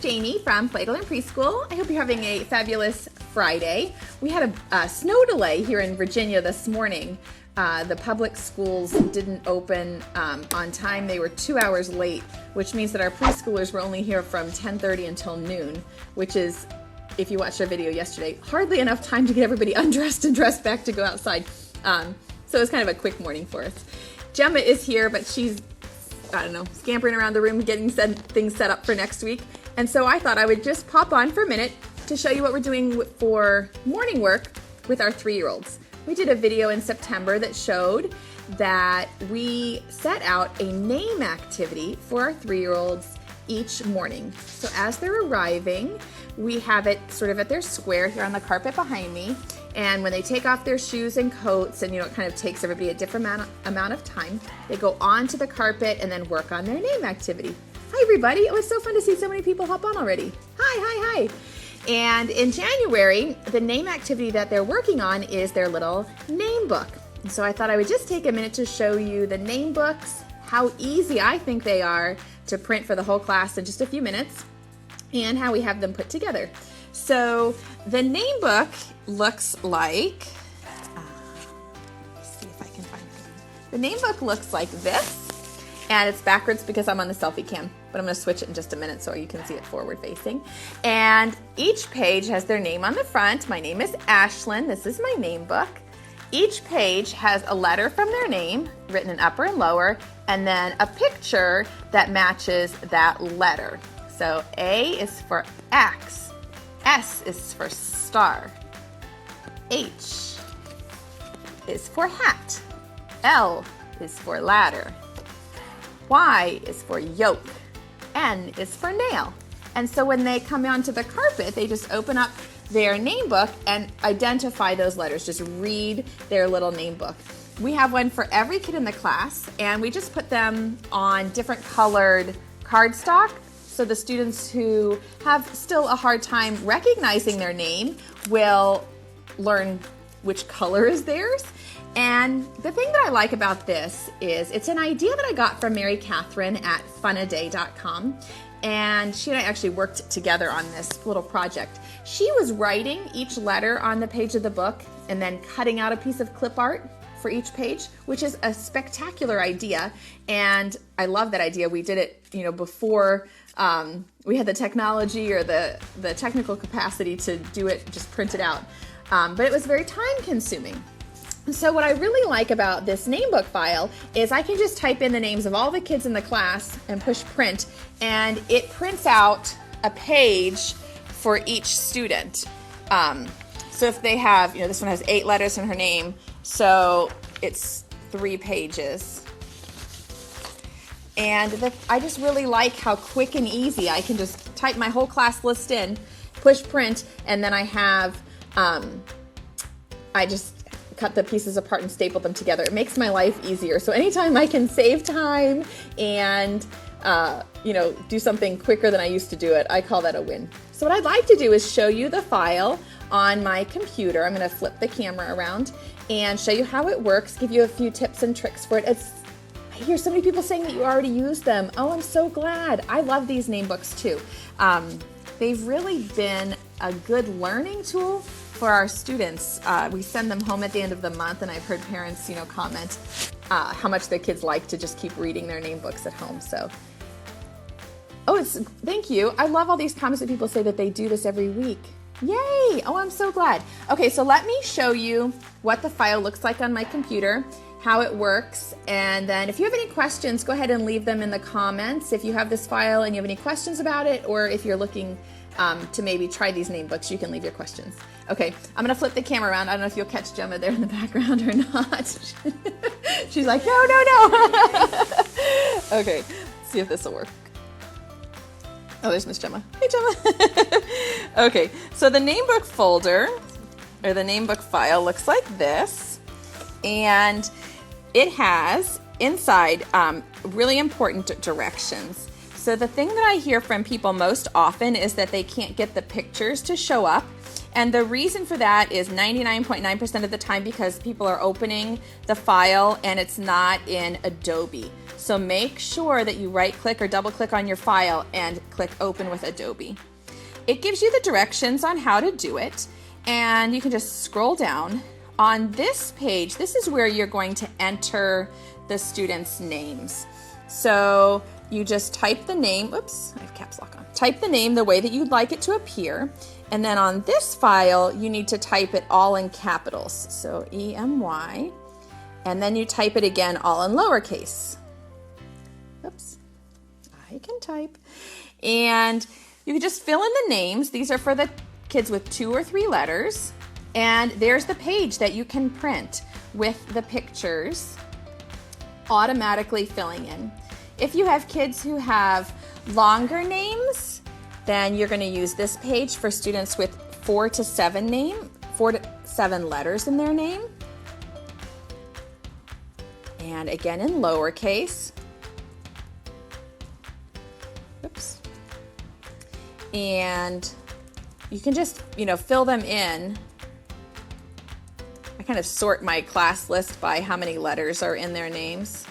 Jamie from Play and Preschool. I hope you're having a fabulous Friday. We had a snow delay here in Virginia this morning. The public schools didn't open on time. They were 2 hours late, which means that our preschoolers were only here from 10:30 until noon, which is, if you watched our video yesterday, hardly enough time to get everybody undressed and dressed back to go outside. So it was kind of a quick morning for us. Gemma is here, but she's, I don't know, scampering around the room getting things set up for next week. And so I thought I would just pop on for a minute to show you what we're doing for morning work with our 3-year-olds. We did a video in September that showed that we set out a name activity for our 3-year-olds each morning. So as they're arriving, we have it sort of at their square here on the carpet behind me. And when they take off their shoes and coats, and it kind of takes everybody a different amount of time, they go onto the carpet and then work on their name activity. Hi everybody, it was so fun to see so many people hop on already. Hi. And in January, the name activity that they're working on is their little name book. And so I thought I would just take a minute to show you the name books, how easy I think they are to print for the whole class in just a few minutes, and how we have them put together. So the name book looks like, let's see if I can find it. The name book looks like this, and it's backwards because I'm on the selfie cam, but I'm going to switch it in just a minute so you can see it forward facing. And each page has their name on the front. My name is Ashlyn. This is my name book. Each page has a letter from their name written in upper and lower, and then a picture that matches that letter. So A is for X, S is for star, H is for hat, L is for ladder, Y is for yoke, N is for nail. And so when they come onto the carpet, they just open up their name book and identify those letters. Just read their little name book. We have one for every kid in the class, and we just put them on different colored cardstock. So the students who have still a hard time recognizing their name will learn which color is theirs. And the thing that I like about this is it's an idea that I got from Mary Catherine at funaday.com. And she and I actually worked together on this little project. She was writing each letter on the page of the book and then cutting out a piece of clip art for each page, which is a spectacular idea. And I love that idea. We did it, before we had the technology or the technical capacity to do it, just print it out. But it was very time consuming. So what I really like about this name book file is I can just type in the names of all the kids in the class and push print, and it prints out a page for each student. So if they have, this one has 8 letters in her name, so it's 3 pages. And I just really like how quick and easy I can just type my whole class list in, push print, and then I have, I just cut the pieces apart and staple them together. It makes my life easier. So anytime I can save time and, do something quicker than I used to do it, I call that a win. So what I'd like to do is show you the file on my computer. I'm going to flip the camera around and show you how it works, give you a few tips and tricks for it. I hear so many people saying that you already use them. Oh, I'm so glad. I love these name books too. They've really been a good learning tool for our students. We send them home at the end of the month, and I've heard parents, comment how much their kids like to just keep reading their name books at home. So, thank you. I love all these comments that people say that they do this every week. Yay! Oh, I'm so glad. Okay, so let me show you what the file looks like on my computer, how it works, and then if you have any questions, go ahead and leave them in the comments. If you have this file and you have any questions about it, or if you're looking to maybe try these name books, you can leave your questions. Okay, I'm gonna flip the camera around. I don't know if you'll catch Gemma there in the background or not. She's like, no. Okay, see if this will work. Oh, there's Miss Gemma. Hey, Gemma. Okay, so the name book folder, or the name book file, looks like this. And it has inside really important directions. So the thing that I hear from people most often is that they can't get the pictures to show up. And the reason for that is 99.9% of the time because people are opening the file and it's not in Adobe. So make sure that you right click or double click on your file and click open with Adobe. It gives you the directions on how to do it, and you can just scroll down. On this page, this is where you're going to enter the students' names. So you just type the name, oops, I have caps lock on. Type the name the way that you'd like it to appear. And then on this file, you need to type it all in capitals. So EMY, and then you type it again all in lowercase. Oops, I can type. And you can just fill in the names. These are for the kids with 2 or 3 letters. And there's the page that you can print with the pictures automatically filling in. If you have kids who have longer names, then you're going to use this page for students with 4 to 7 letters in their name. And again in lowercase. Oops. And you can just, fill them in. I kind of sort my class list by how many letters are in their names.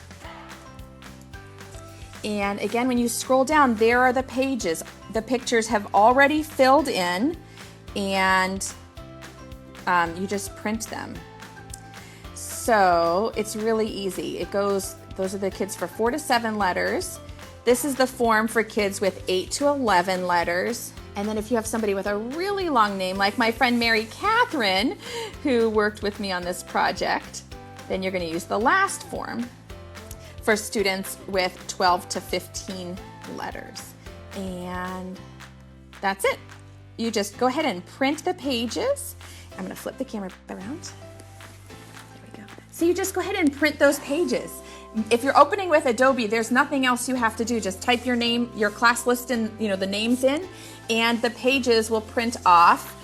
And again, when you scroll down, there are the pages. The pictures have already filled in, and you just print them. So it's really easy. Those are the kids for 4 to 7 letters. This is the form for kids with 8 to 11 letters. And then if you have somebody with a really long name, like my friend Mary Catherine, who worked with me on this project, then you're going to use the last form for students with 12 to 15 letters. And that's it. You just go ahead and print the pages. I'm going to flip the camera around. There we go. So you just go ahead and print those pages. If you're opening with Adobe, there's nothing else you have to do. Just type your name, your class list, and the names in, and the pages will print off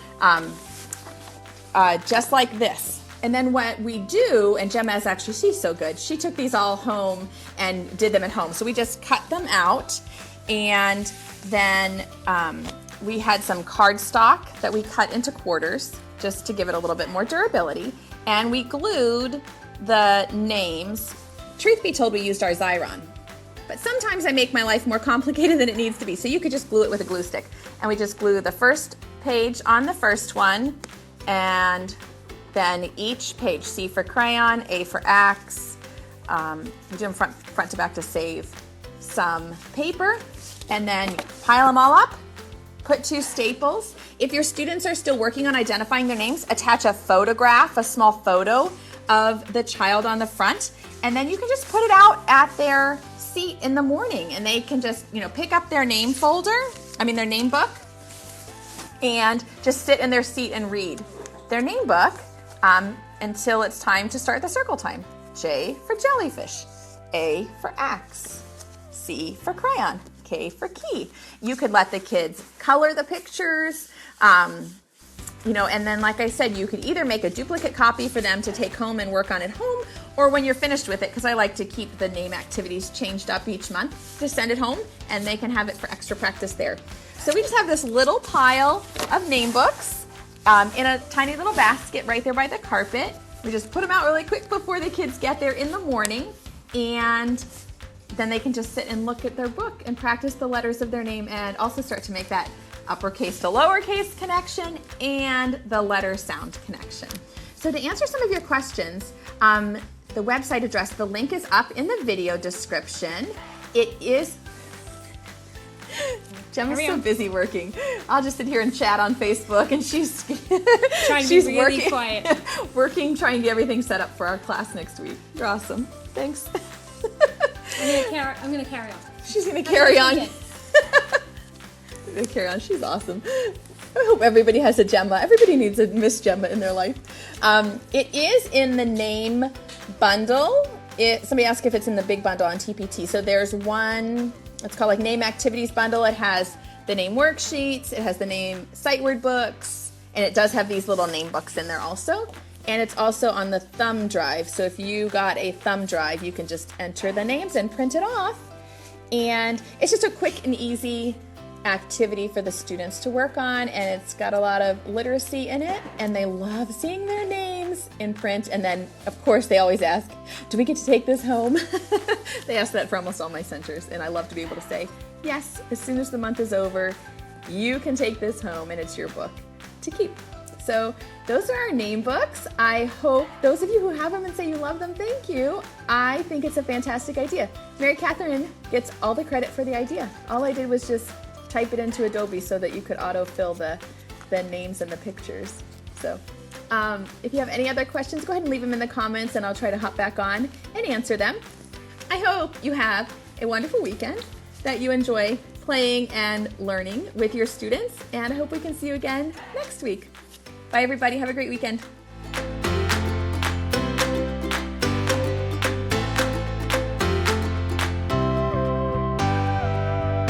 just like this. And then what we do, and Gemma is actually, she's so good, she took these all home and did them at home. So we just cut them out, and then we had some cardstock that we cut into quarters just to give it a little bit more durability, and we glued the names. Truth be told, we used our Xyron, but sometimes I make my life more complicated than it needs to be, so you could just glue it with a glue stick. And we just glue the first page on the first one, and then each page, C for crayon, A for axe. We do them front to back to save some paper, and then pile them all up, put 2 staples. If your students are still working on identifying their names, attach a photograph, a small photo of the child on the front, and then you can just put it out at their seat in the morning, and they can just, pick up their name their name book, and just sit in their seat and read their name book until it's time to start the circle time. J for jellyfish, A for axe, C for crayon, K for key. You could let the kids color the pictures, and then like I said, you could either make a duplicate copy for them to take home and work on at home, or when you're finished with it, because I like to keep the name activities changed up each month, just send it home and they can have it for extra practice there. So we just have this little pile of name books in a tiny little basket right there by the carpet. We just put them out really quick before the kids get there in the morning, and then they can just sit and look at their book and practice the letters of their name, and also start to make that uppercase to lowercase connection and the letter sound connection. So to answer some of your questions, the website address, the link is up in the video description. It is, Gemma's so busy working. I'll just sit here and chat on Facebook, and she's trying to be really quiet. Trying to get everything set up for our class next week. You're awesome. Thanks. I'm gonna carry on. She's gonna carry on. Carry on. She's awesome. I hope everybody has a Gemma. Everybody needs a Miss Gemma in their life. It is in the name bundle. Somebody asked if it's in the big bundle on TPT. So there's one, it's called like Name Activities Bundle. It has the name worksheets, it has the name sight word books, and it does have these little name books in there also. And it's also on the thumb drive. So if you got a thumb drive, you can just enter the names and print it off. And it's just a quick and easy activity for the students to work on, and it's got a lot of literacy in it, and they love seeing their names in print. And then, of course, they always ask, do we get to take this home? They ask that for almost all my centers, and I love to be able to say, yes, as soon as the month is over, you can take this home and it's your book to keep. So those are our name books. I hope those of you who have them and say you love them, thank you. I think it's a fantastic idea. Mary Catherine gets all the credit for the idea. All I did was just type it into Adobe so that you could autofill the names and the pictures. So if you have any other questions, go ahead and leave them in the comments and I'll try to hop back on and answer them. I hope you have a wonderful weekend, that you enjoy playing and learning with your students, and I hope we can see you again next week. Bye everybody, have a great weekend.